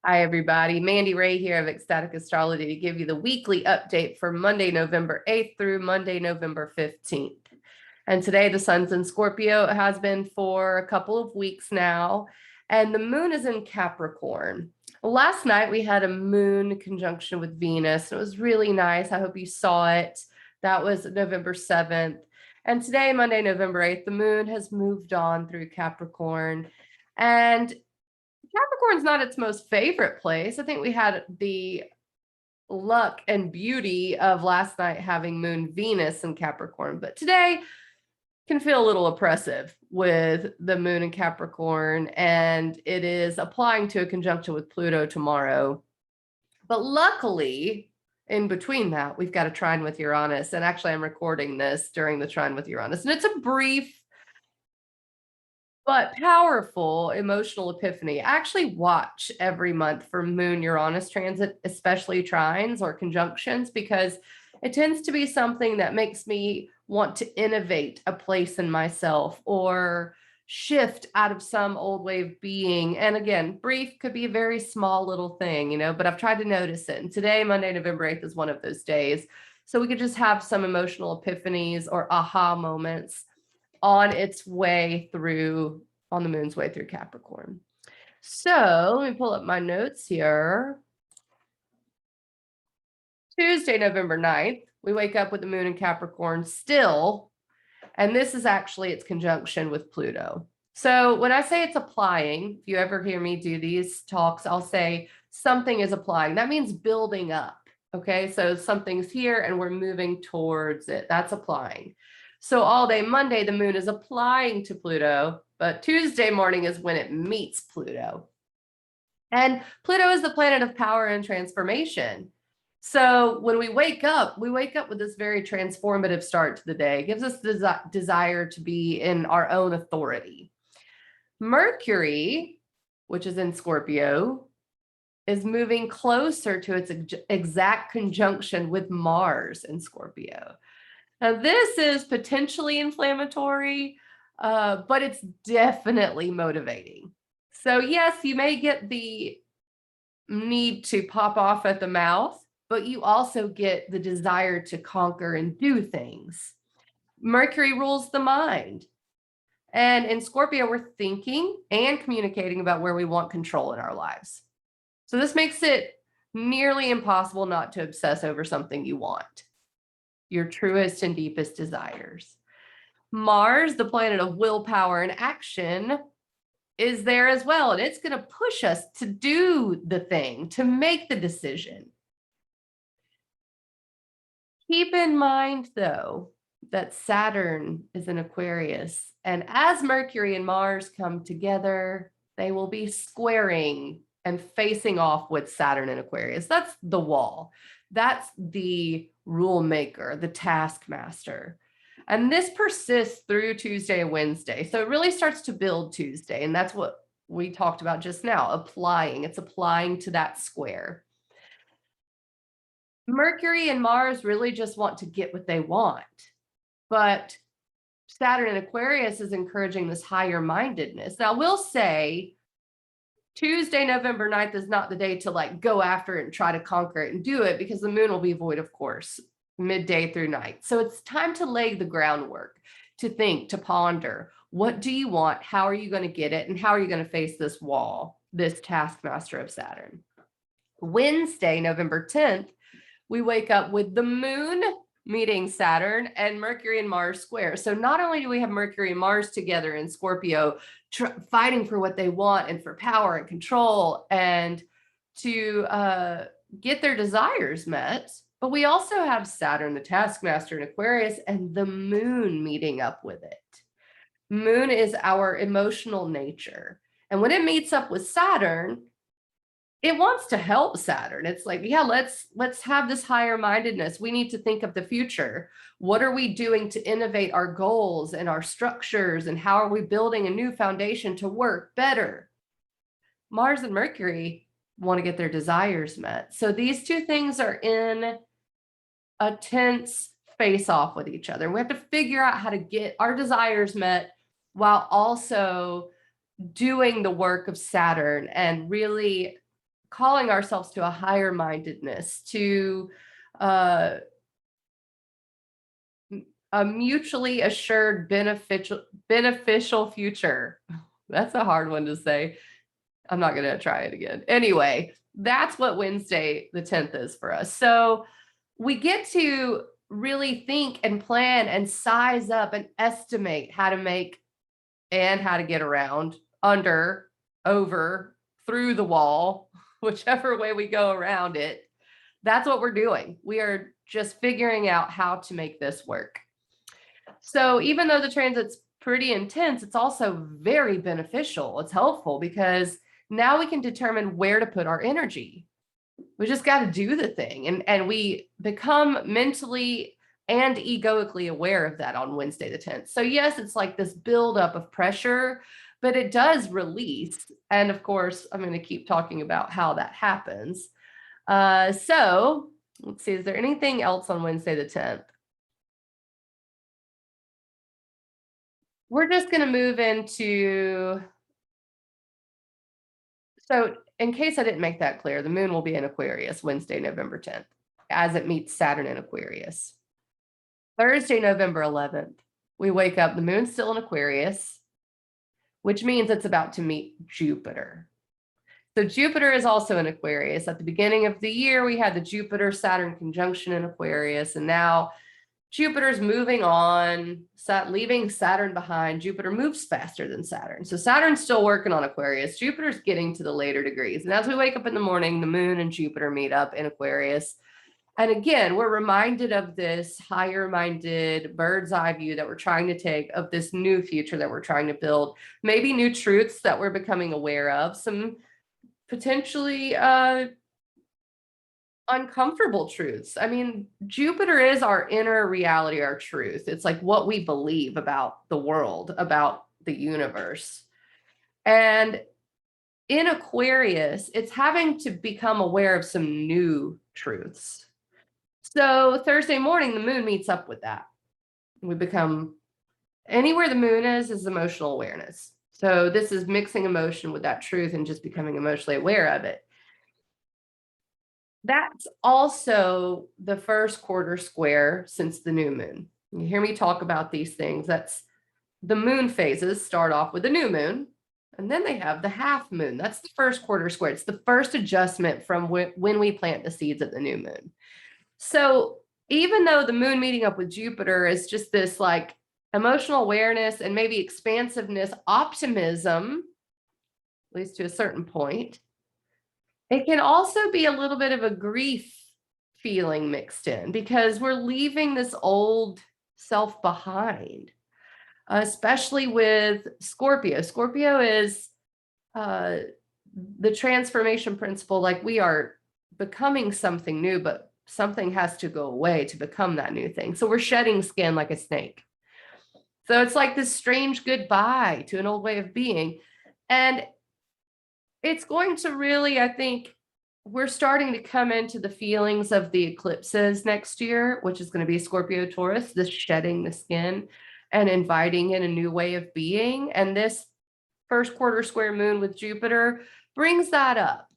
Hi, everybody. Mandy Ray here of Ecstatic Astrology to give you the weekly update for Monday, November 8th through Monday, November 15th. And today the sun's in Scorpio. It has been for a couple of weeks now, and the moon is in Capricorn. Last night we had a moon conjunction with Venus. It was really nice. I hope you saw it. That was November 7th. And today, Monday, November 8th, the moon has moved on through Capricorn. And Capricorn's not its most favorite place. I think we had the luck and beauty of last night having Moon Venus in Capricorn, but today can feel a little oppressive with the moon in Capricorn, and it is applying to a conjunction with Pluto tomorrow. But luckily, in between that, we've got a trine with Uranus, and actually I'm recording this during the trine with Uranus, and it's a brief but powerful emotional epiphany. I actually watch every month for Moon Uranus transit, especially trines or conjunctions, because it tends to be something that makes me want to innovate a place in myself or shift out of some old way of being. And again, brief could be a very small little thing, but I've tried to notice it. And today, Monday, November 8th, is one of those days. So we could just have some emotional epiphanies or aha moments on the moon's way through Capricorn. So let me pull up my notes here. Tuesday, November 9th, we wake up with the moon in Capricorn still, and this is actually its conjunction with Pluto. So when I say it's applying, if you ever hear me do these talks, I'll say something is applying. That means building up. Okay, so something's here and we're moving towards it. That's applying. So all day Monday, the moon is applying to Pluto, but Tuesday morning is when it meets Pluto. And Pluto is the planet of power and transformation. So when we wake up with this very transformative start to the day. It gives us the desire to be in our own authority. Mercury, which is in Scorpio, is moving closer to its exact conjunction with Mars in Scorpio. Now, this is potentially inflammatory, but it's definitely motivating. So yes, you may get the need to pop off at the mouth, but you also get the desire to conquer and do things. Mercury rules the mind. And in Scorpio, we're thinking and communicating about where we want control in our lives. So this makes it nearly impossible not to obsess over something you want, your truest and deepest desires. Mars, the planet of willpower and action, is there as well. And it's going to push us to do the thing, to make the decision. Keep in mind, though, that Saturn is in Aquarius. And as Mercury and Mars come together, they will be squaring and facing off with Saturn in Aquarius. That's the wall. That's the rule maker, the taskmaster. And this persists through Tuesday and Wednesday. So it really starts to build Tuesday. And that's what we talked about just now, applying. It's applying to that square. Mercury and Mars really just want to get what they want. But Saturn in Aquarius is encouraging this higher mindedness. Now, we'll say Tuesday, November 9th is not the day to go after it and try to conquer it and do it, because the moon will be void, of course, midday through night. So it's time to lay the groundwork, to think, to ponder. What do you want? How are you going to get it? And how are you going to face this wall, this taskmaster of Saturn? Wednesday, November 10th, we wake up with the moon meeting Saturn and Mercury and Mars square. So not only do we have Mercury and Mars together in Scorpio, fighting for what they want and for power and control and to get their desires met, but we also have Saturn, the taskmaster in Aquarius, and the moon meeting up with it. Moon is our emotional nature. And when it meets up with Saturn, it wants to help Saturn. It's like, yeah, let's have this higher mindedness. We need to think of the future. What are we doing to innovate our goals and our structures? And how are we building a new foundation to work better? Mars and Mercury want to get their desires met. So these two things are in a tense face off with each other. We have to figure out how to get our desires met while also doing the work of Saturn and really calling ourselves to a higher mindedness, to uh, a mutually assured beneficial future. That's a hard one to say. I'm not going to try it again. Anyway, that's what Wednesday the 10th is for us. So we get to really think and plan and size up and estimate how to make and how to get around, under, over, through the wall, whichever way we go around it. That's what we're doing. We are just figuring out how to make this work. So even though the transit's pretty intense, it's also very beneficial. It's helpful because now we can determine where to put our energy. We just got to do the thing. And we become mentally and egoically aware of that on Wednesday the 10th. So yes, it's like this buildup of pressure, but it does release. And of course, I'm going to keep talking about how that happens. So let's see, is there anything else on Wednesday the 10th? We're just going to move into, so in case I didn't make that clear, the moon will be in Aquarius Wednesday, November 10th, as it meets Saturn in Aquarius. Thursday, November 11th, we wake up, the moon's still in Aquarius, which means it's about to meet Jupiter. So Jupiter is also in Aquarius. At the beginning of the year, we had the Jupiter-Saturn conjunction in Aquarius, and now Jupiter's moving on, leaving Saturn behind. Jupiter moves faster than Saturn. So Saturn's still working on Aquarius. Jupiter's getting to the later degrees. And as we wake up in the morning, the moon and Jupiter meet up in Aquarius. And again, we're reminded of this higher minded bird's eye view that we're trying to take of this new future that we're trying to build. Maybe new truths that we're becoming aware of, some potentially uncomfortable truths. I mean, Jupiter is our inner reality, our truth. It's like what we believe about the world, about the universe. And in Aquarius, it's having to become aware of some new truths. So Thursday morning, the moon meets up with that. We become, anywhere the moon is emotional awareness. So this is mixing emotion with that truth and just becoming emotionally aware of it. That's also the first quarter square since the new moon. You hear me talk about these things. That's the moon phases start off with the new moon, and then they have the half moon. That's the first quarter square. It's the first adjustment from when we plant the seeds at the new moon. So even though the moon meeting up with Jupiter is just this like emotional awareness and maybe expansiveness, optimism, at least to a certain point, it can also be a little bit of a grief feeling mixed in because we're leaving this old self behind, especially with Scorpio. Scorpio is the transformation principle, like we are becoming something new, but something has to go away to become that new thing. So we're shedding skin like a snake. So it's like this strange goodbye to an old way of being. And it's going to really, I think, we're starting to come into the feelings of the eclipses next year, which is going to be Scorpio Taurus, this shedding the skin and inviting in a new way of being. And this first quarter square moon with Jupiter brings that up.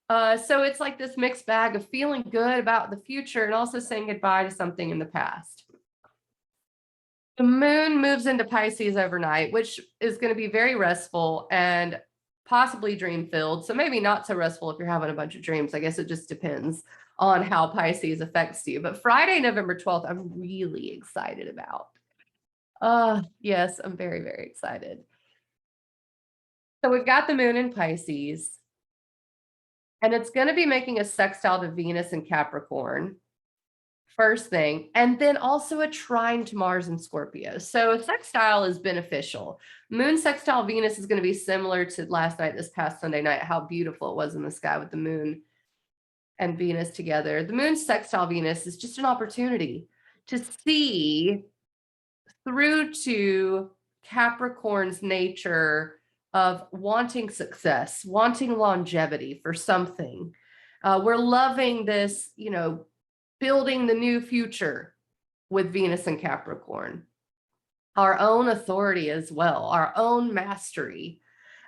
So it's like this mixed bag of feeling good about the future and also saying goodbye to something in the past. The moon moves into Pisces overnight, which is going to be very restful and possibly dream filled. So maybe not so restful if you're having a bunch of dreams. I guess it just depends on how Pisces affects you. But Friday, November 12th, I'm really excited about. Yes, I'm very, very excited. So we've got the moon in Pisces, and it's going to be making a sextile to Venus in Capricorn, first thing, and then also a trine to Mars in Scorpio. So a sextile is beneficial. Moon sextile Venus is going to be similar to last night, this past Sunday night, how beautiful it was in the sky with the moon and Venus together. The moon sextile Venus is just an opportunity to see through to Capricorn's nature of wanting success, wanting longevity for something. We're loving this, building the new future with Venus and Capricorn. Our own authority as well, our own mastery.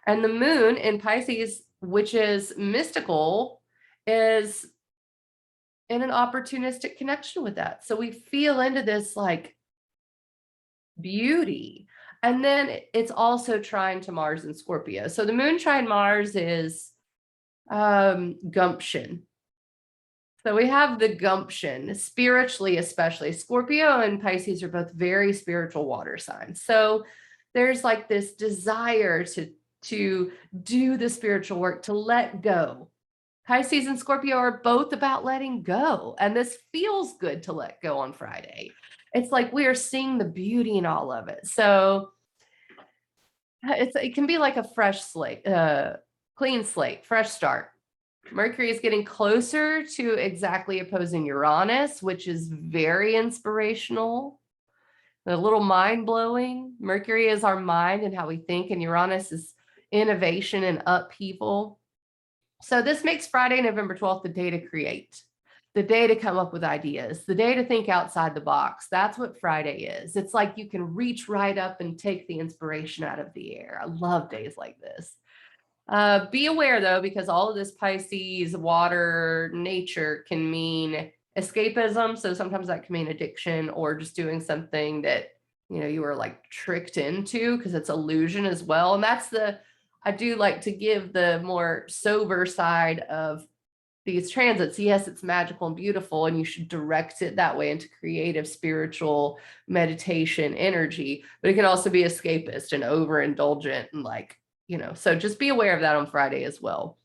And the moon in Pisces, which is mystical, is in an opportunistic connection with that. So we feel into this like beauty. And then it's also trine to Mars in Scorpio. So the moon trine Mars is gumption. So we have the gumption, spiritually, especially. Scorpio and Pisces are both very spiritual water signs. So there's like this desire to do the spiritual work, to let go. Pisces and Scorpio are both about letting go. And this feels good to let go on Friday. It's like we are seeing the beauty in all of it. So it can be like a fresh slate, clean slate, fresh start. Mercury is getting closer to exactly opposing Uranus, which is very inspirational, a little mind-blowing. Mercury is our mind and how we think, and Uranus is innovation and upheaval. So this makes Friday, November 12th, the day to create, the day to come up with ideas, the day to think outside the box. That's what Friday is. It's like you can reach right up and take the inspiration out of the air. I love days like this. Be aware though, because all of this Pisces water nature can mean escapism. So sometimes that can mean addiction or just doing something that, you were like tricked into, because it's illusion as well. And I do like to give the more sober side of these transits. Yes, it's magical and beautiful, and you should direct it that way into creative, spiritual meditation energy, but it can also be escapist and overindulgent and so just be aware of that on Friday as well.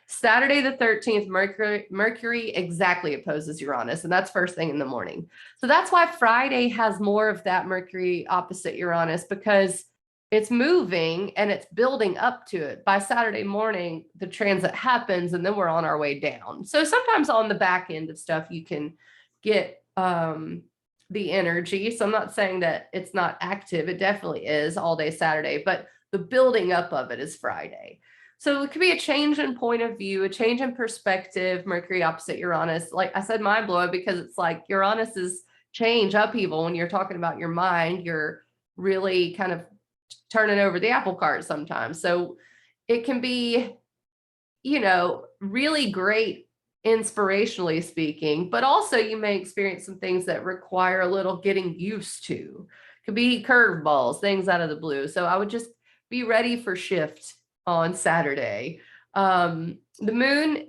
Saturday the 13th, Mercury exactly opposes Uranus, and that's first thing in the morning. So that's why Friday has more of that Mercury opposite Uranus, because it's moving and it's building up to it. By Saturday morning, the transit happens and then we're on our way down. So sometimes on the back end of stuff, you can get the energy. So I'm not saying that it's not active. It definitely is all day Saturday, but the building up of it is Friday. So it could be a change in point of view, a change in perspective. Mercury opposite Uranus, like I said, mind blowing, because it's like Uranus is change, upheaval. When you're talking about your mind, you're really kind of turning over the apple cart sometimes. So it can be, really great inspirationally speaking, but also you may experience some things that require a little getting used to. Could be curveballs, things out of the blue. So I would just be ready for shift on Saturday. The moon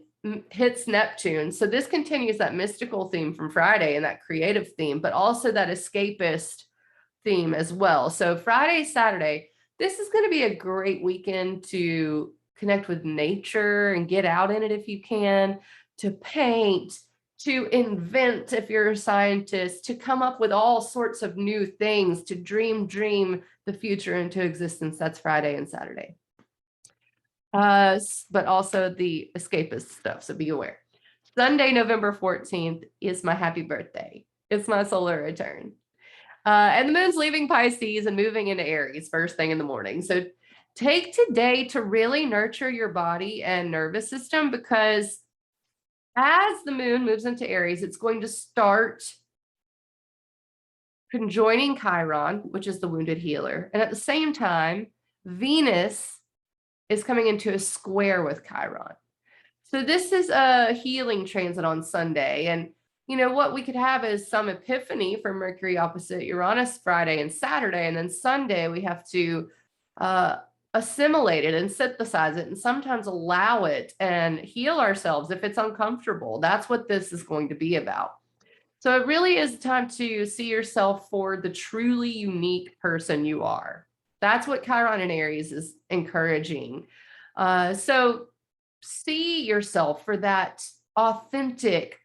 hits Neptune. So this continues that mystical theme from Friday and that creative theme, but also that escapist theme as well. So Friday, Saturday, this is going to be a great weekend to connect with nature and get out in it if you can, to paint, to invent if you're a scientist, to come up with all sorts of new things, to dream the future into existence. That's Friday and Saturday. But also the escapist stuff, so be aware. Sunday, November 14th is my happy birthday. It's my solar return. And the moon's leaving Pisces and moving into Aries first thing in the morning. So take today to really nurture your body and nervous system, because as the moon moves into Aries, it's going to start conjoining Chiron, which is the wounded healer. And at the same time, Venus is coming into a square with Chiron. So this is a healing transit on Sunday. And what we could have is some epiphany for Mercury opposite Uranus Friday and Saturday. And then Sunday, we have to assimilate it and synthesize it and sometimes allow it and heal ourselves if it's uncomfortable. That's what this is going to be about. So it really is time to see yourself for the truly unique person you are. That's what Chiron in Aries is encouraging. So see yourself for that authentic,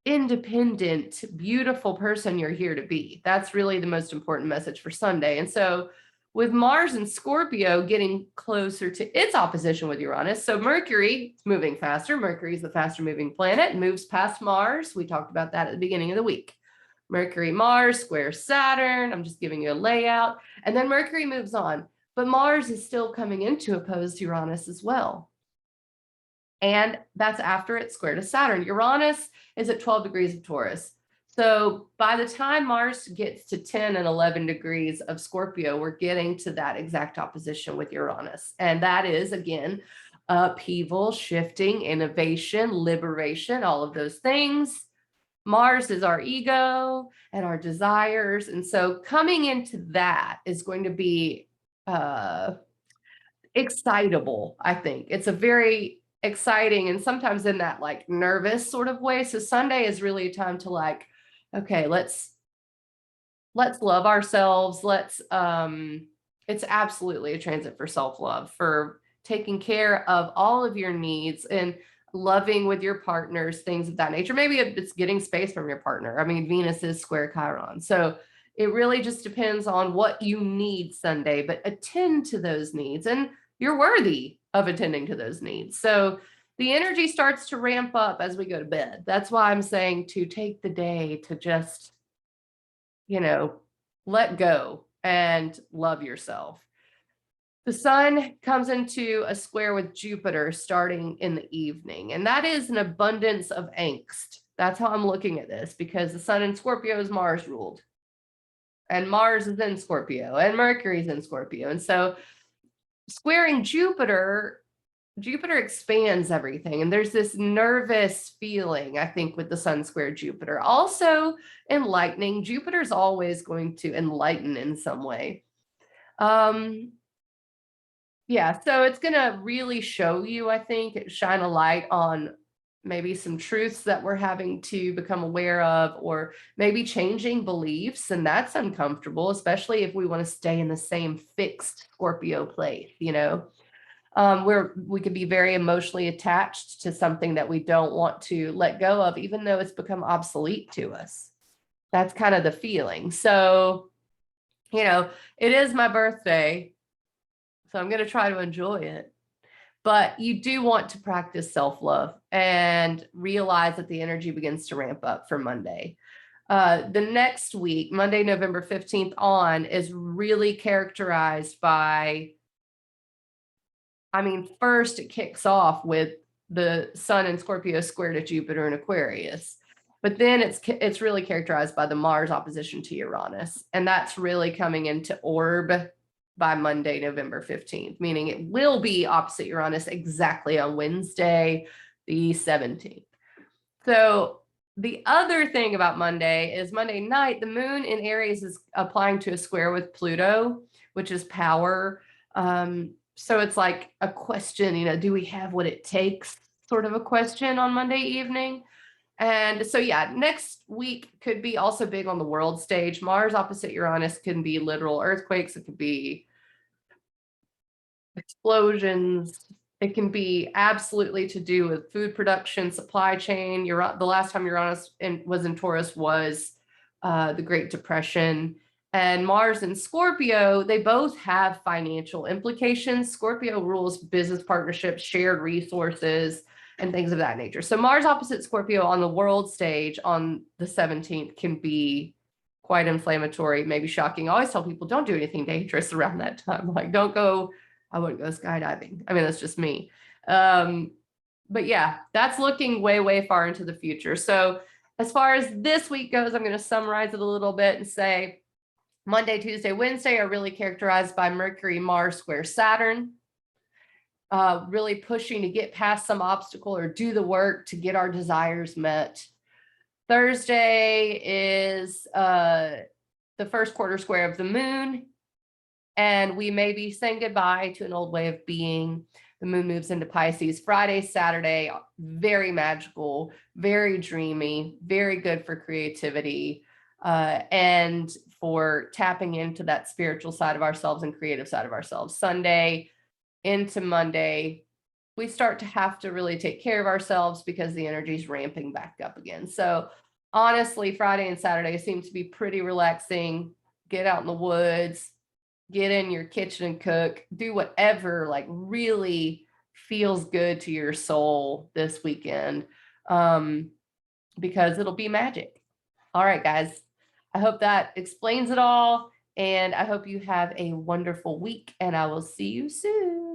independent, beautiful person you're here to be. That's really the most important message for Sunday. And so with Mars and Scorpio getting closer to its opposition with Uranus, so Mercury is moving faster. Mercury is the faster moving planet and moves past Mars. We talked about that at the beginning of the week. Mercury, Mars, square Saturn. I'm just giving you a layout. And then Mercury moves on, but Mars is still coming into opposed Uranus as well. And that's after it's square to Saturn. Uranus is at 12 degrees of Taurus. So by the time Mars gets to 10 and 11 degrees of Scorpio, we're getting to that exact opposition with Uranus. And that is, again, upheaval, shifting, innovation, liberation, all of those things. Mars is our ego and our desires. And so coming into that is going to be excitable, I think. It's a very exciting and sometimes in that like nervous sort of way. So Sunday is really a time to like, okay, let's love ourselves. It's absolutely a transit for self-love, for taking care of all of your needs and loving with your partners, things of that nature. Maybe it's getting space from your partner. I mean, Venus is square Chiron. So it really just depends on what you need Sunday, but attend to those needs and you're worthy of attending to those needs. So the energy starts to ramp up as we go to bed. That's why I'm saying to take the day to just, let go and love yourself. The sun comes into a square with Jupiter starting in the evening, and that is an abundance of angst. That's how I'm looking at this, because the sun in Scorpio is Mars ruled, and Mars is in Scorpio, and Mercury's in Scorpio. And so squaring Jupiter expands everything. And there's this nervous feeling, I think, with the sun square Jupiter. Also enlightening. Jupiter's always going to enlighten in some way. Yeah, so it's going to really show you, I think, shine a light on maybe some truths that we're having to become aware of, or maybe changing beliefs. And that's uncomfortable, especially if we want to stay in the same fixed Scorpio place, where we could be very emotionally attached to something that we don't want to let go of, even though it's become obsolete to us. That's kind of the feeling. So, it is my birthday, so I'm going to try to enjoy it. But you do want to practice self-love and realize that the energy begins to ramp up for Monday. The next week, Monday, November 15th on, is really characterized by, first it kicks off with the sun in Scorpio square to Jupiter in Aquarius. But then it's really characterized by the Mars opposition to Uranus. And that's really coming into orb by Monday, November 15th, meaning it will be opposite Uranus exactly on Wednesday, the 17th. So the other thing about Monday is Monday night, the moon in Aries is applying to a square with Pluto, which is power. So it's like a question, do we have what it takes sort of a question on Monday evening. And so, yeah, next week could be also big on the world stage. Mars opposite Uranus can be literal earthquakes. It could be explosions. It can be absolutely to do with food production, supply chain. The last time Uranus was in Taurus was the Great Depression. And Mars and Scorpio, they both have financial implications. Scorpio rules business partnerships, shared resources, and things of that nature. So Mars opposite Scorpio on the world stage on the 17th can be quite inflammatory, maybe shocking. I always tell people, don't do anything dangerous around that time. Like, I wouldn't go skydiving. That's just me. But yeah, that's looking way, way far into the future. So as far as this week goes, I'm going to summarize it a little bit and say Monday, Tuesday, Wednesday are really characterized by Mercury, Mars square Saturn, really pushing to get past some obstacle or do the work to get our desires met. Thursday is the first quarter square of the moon, and we may be saying goodbye to an old way of being. The moon moves into Pisces. Friday, Saturday, very magical, very dreamy, very good for creativity, and for tapping into that spiritual side of ourselves and creative side of ourselves. Sunday into Monday, we start to have to really take care of ourselves because the energy is ramping back up again. So honestly, Friday and Saturday seem to be pretty relaxing. Get out in the woods, get in your kitchen and cook, do whatever like really feels good to your soul this weekend, because it'll be magic. All right, guys, I hope that explains it all. And I hope you have a wonderful week, and I will see you soon.